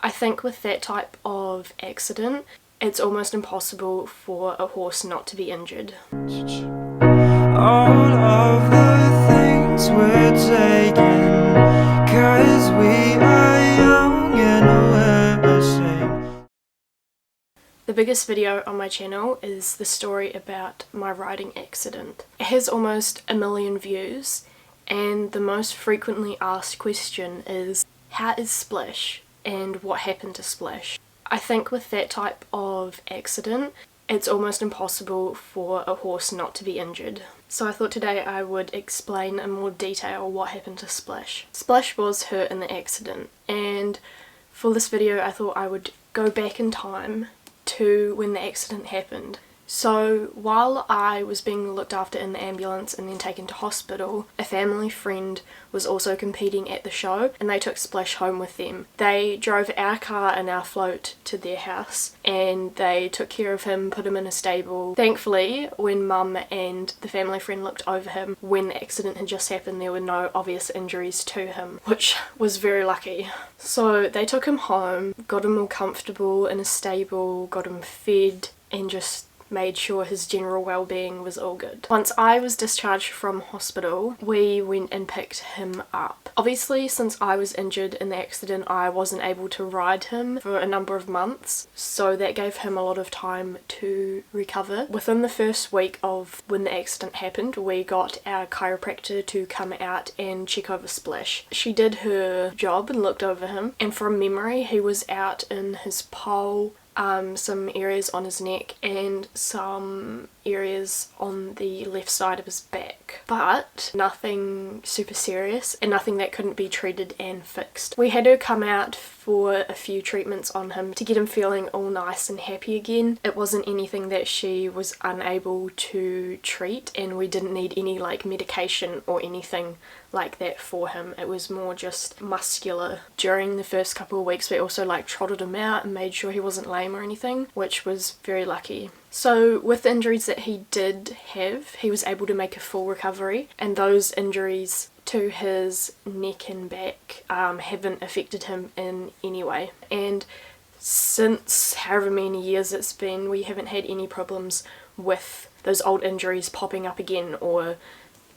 I think with that type of accident, it's almost impossible for a horse not to be injured. All of the things we're taking, 'cause we are young and we're ashamed. The biggest video on my channel is the story about my riding accident. It has almost 1 million views, and the most frequently asked question is, how is Splash and what happened to Splash? I think with that type of accident, it's almost impossible for a horse not to be injured. So I thought today I would explain in more detail what happened to Splash. Splash was hurt in the accident, and for this video I thought I would go back in time to when the accident happened. So while I was being looked after in the ambulance and then taken to hospital, a family friend was also competing at the show and they took Splash home with them. They drove our car and our float to their house and they took care of him, put him in a stable. Thankfully, when Mum and the family friend looked over him when the accident had just happened, there were no obvious injuries to him, which was very lucky. So they took him home, got him all comfortable in a stable, got him fed, and just made sure his general well-being was all good. Once I was discharged from hospital, we went and picked him up. Obviously, since I was injured in the accident, I wasn't able to ride him for a number of months, so that gave him a lot of time to recover. Within the first week of when the accident happened, we got our chiropractor to come out and check over Splash. She did her job and looked over him, and from memory he was out in his poll, some areas on his neck and some areas on the left side of his back, but nothing super serious and nothing that couldn't be treated and fixed. We had her come out for a few treatments on him to get him feeling all nice and happy again. It wasn't anything that she was unable to treat, and we didn't need any like medication or anything like that for him. It was more just muscular. During the first couple of weeks we also like trotted him out and made sure he wasn't lame or anything, which was very lucky. So with the injuries that he did have, he was able to make a full recovery, and those injuries to his neck and back haven't affected him in any way. And since however many years it's been, we haven't had any problems with those old injuries popping up again or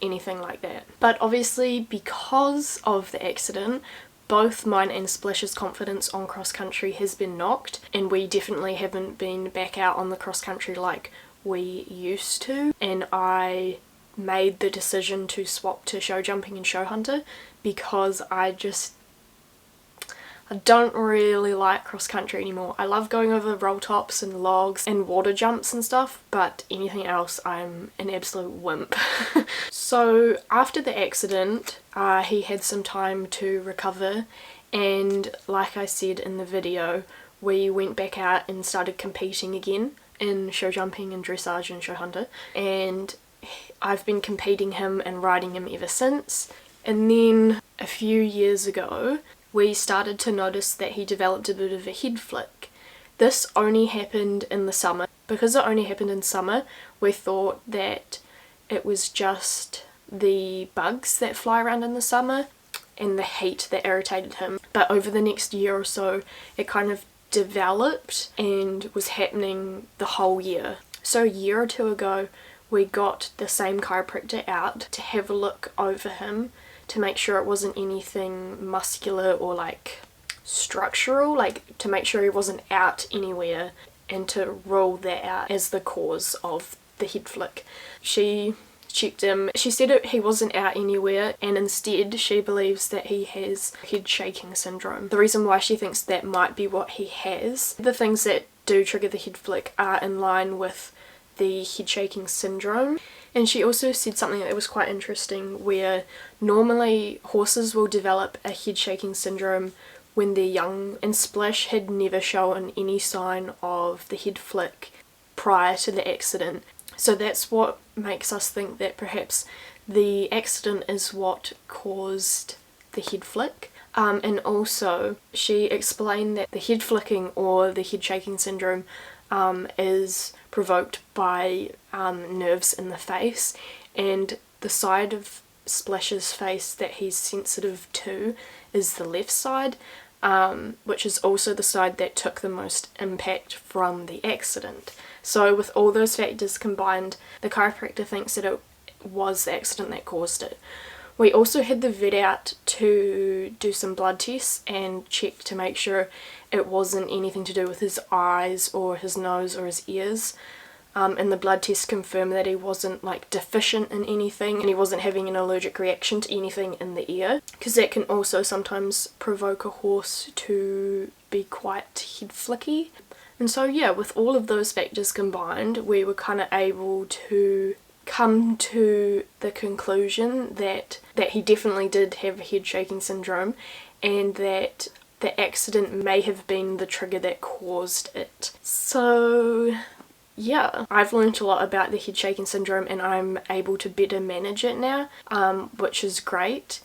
anything like that. But obviously, because of the accident, both mine and Splash's confidence on cross country has been knocked, and we definitely haven't been back out on the cross country like we used to. And I made the decision to swap to show jumping and show hunter because I don't really like cross country anymore. I love going over roll tops and logs and water jumps and stuff, but anything else I'm an absolute wimp. So after the accident, he had some time to recover, and like I said in the video, we went back out and started competing again in show jumping and dressage and show hunter, and I've been competing him and riding him ever since. And then a few years ago we started to notice that he developed a bit of a head flick. This only happened in the summer. Because it only happened in summer, we thought that it was just the bugs that fly around in the summer and the heat that irritated him. But over the next year or so it kind of developed and was happening the whole year. So a year or two ago we got the same chiropractor out to have a look over him to make sure it wasn't anything muscular or like structural, like to make sure he wasn't out anywhere and to rule that out as the cause of the head flick. She checked him, she said he wasn't out anywhere, and instead she believes that he has head shaking syndrome. The reason why she thinks that might be what he has, the things that do trigger the head flick are in line with the head shaking syndrome. And she also said something that was quite interesting, where normally horses will develop a head shaking syndrome when they're young, and Splash had never shown any sign of the head flick prior to the accident. So that's what makes us think that perhaps the accident is what caused the head flick. And also she explained that the head flicking or the head shaking syndrome is provoked by nerves in the face, and the side of Splash's face that he's sensitive to is the left side, which is also the side that took the most impact from the accident. So with all those factors combined, the chiropractor thinks that it was the accident that caused it. We also had the vet out to do some blood tests and check to make sure it wasn't anything to do with his eyes or his nose or his ears. And the blood test confirmed that he wasn't like deficient in anything, and he wasn't having an allergic reaction to anything in the ear, because that can also sometimes provoke a horse to be quite head flicky. And so yeah, with all of those factors combined, we were kind of able to come to the conclusion that he definitely did have head shaking syndrome, and that the accident may have been the trigger that caused it. So yeah, I've learned a lot about the head shaking syndrome, and I'm able to better manage it now, which is great,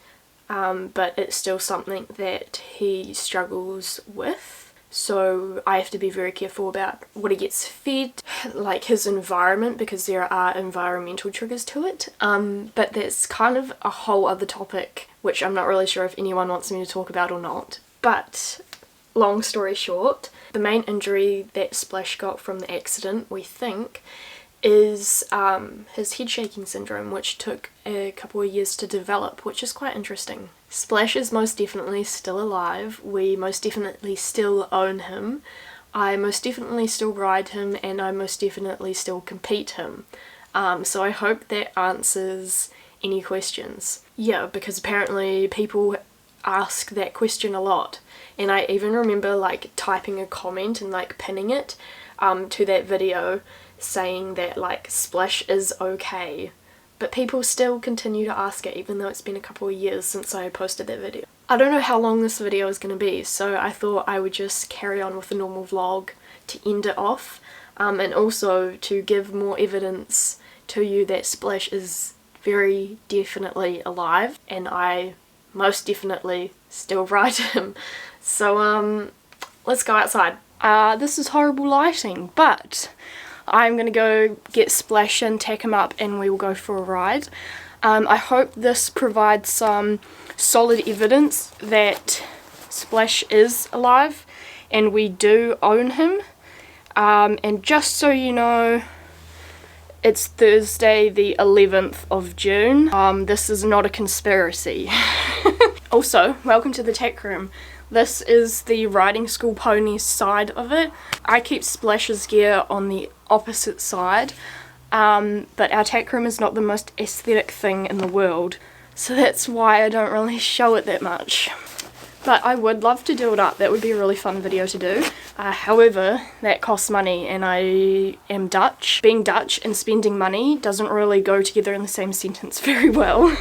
but it's still something that he struggles with. So I have to be very careful about what he gets fed, like his environment, because there are environmental triggers to it. But that's kind of a whole other topic, which I'm not really sure if anyone wants me to talk about or not. But long story short, the main injury that Splash got from the accident, we think, is his head shaking syndrome, which took a couple of years to develop, which is quite interesting. Splash is most definitely still alive. We most definitely still own him. I most definitely still ride him, and I most definitely still compete him. So I hope that answers any questions. Yeah, because apparently people ask that question a lot, and I even remember like typing a comment and like pinning it to that video saying that like Splash is okay, but people still continue to ask it even though it's been a couple of years since I posted that video. I don't know how long this video is going to be, so I thought I would just carry on with the normal vlog to end it off, and also to give more evidence to you that Splash is very definitely alive, and I most definitely still ride him. So let's go outside. This is horrible lighting, but I'm gonna go get Splash and tack him up, and we will go for a ride. I hope this provides some solid evidence that Splash is alive and we do own him. And just so you know, it's Thursday the 11th of June. This is not a conspiracy. Also, welcome to the tack room. This is the riding school pony side of it. I keep Splash's gear on the opposite side, but our tack room is not the most aesthetic thing in the world, so that's why I don't really show it that much. But I would love to do it up. That would be a really fun video to do. However, that costs money, and I am Dutch. Being Dutch and spending money doesn't really go together in the same sentence very well.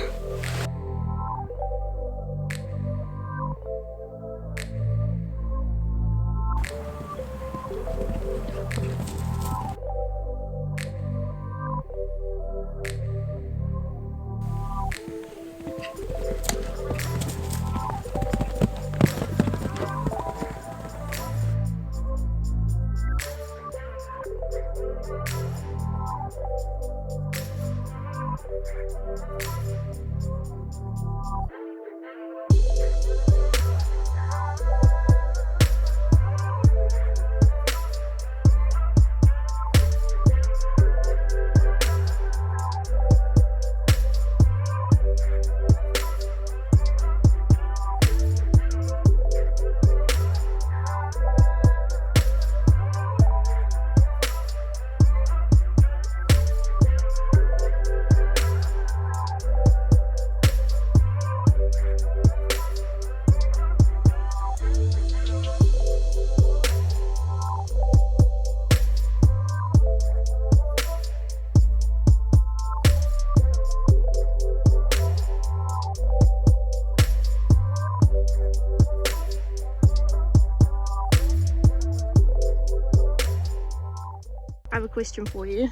I have a question for you.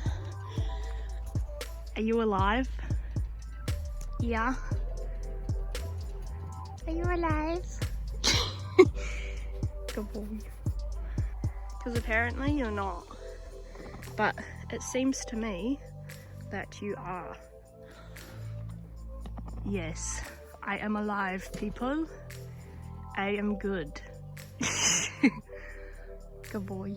Are you alive? Yeah. Are you alive? Good boy. Because apparently you're not. But it seems to me that you are. Yes, I am alive, people. I am good. Good boy.